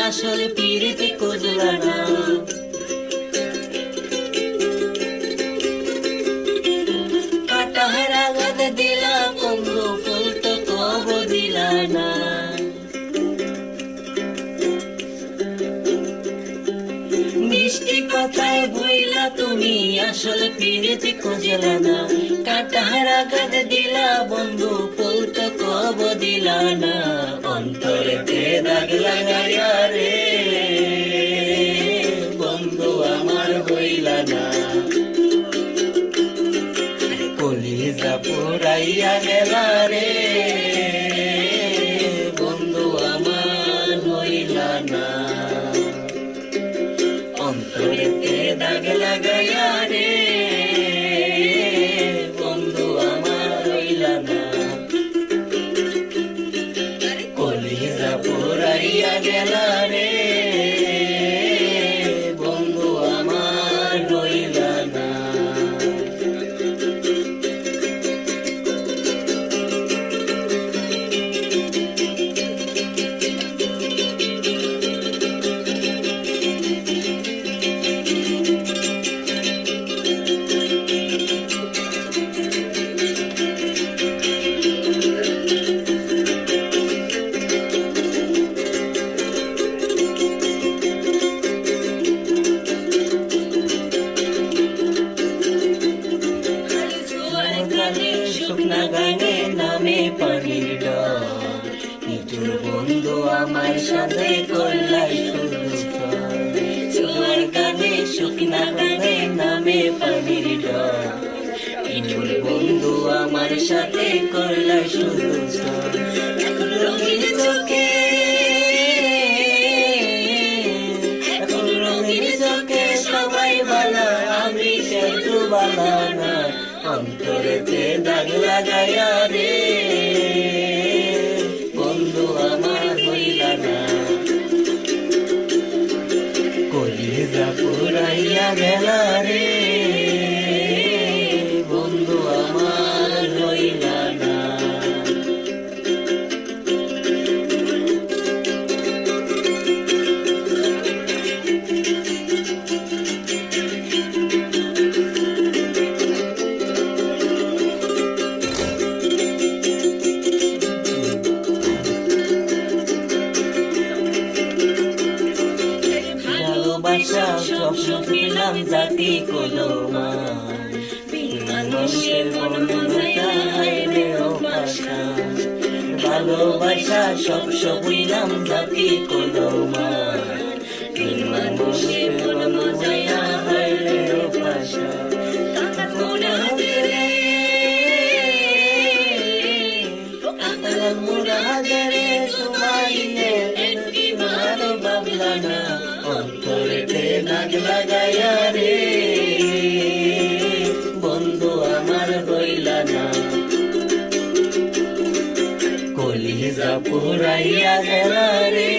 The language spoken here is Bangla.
আসল পিরিতি খুঁজলা না। কাটার আঘাত দিলা বন্ধু, ফুল তো কব দিলা না। মিষ্টি কথায় বইলা তুমি আসল পিরিতি খুঁজলা না। কাটার আঘাত দিলা বন্ধু, ফুল তো কব দিলা না। অন্তরেতে দাগ লাগাইয়া রে বন্ধু আমার হইলা না। কলিজা পুরাইয়া গেলা রে বন্ধু আমার হইলা না। অন্তরেতে দাগ লাগাইয়া রে বন্ধু আমার হইলা না। কলিজা পুরাইয়া গেলা রে বন্ধু আমার হইলা না। শুকনা গানে নামে পানির ডর, নিতুর বন্ধু আমার সাথে করলাই শুধু জোয়ার গানে শুকনা গানে নামে পানির ডর, নিতুর বন্ধু আমার সাথে করলাই শুধু এখন রঙিন চোখে, এখন রঙিন চোখে সবাই বালা, আমি একটু বালা না। অন্তরেতে দাগ লাগাইয়া রে বন্ধু আমার হইলা না। কলিজা পুরাইয়া গেলা রে বন্ধু আমার হইলা না। স্বপ্ন পেলাম জাতি কলমা, মানুষের ভালোবাসা সব সবিলাম জাতি কলমা, মানুষের মজায়া হাইলে ভাষা। অন্তরেতে দাগ লাগাইয়া রে বন্ধু আমার হইলা না। কলিজা পুরাইয়া গেলা রে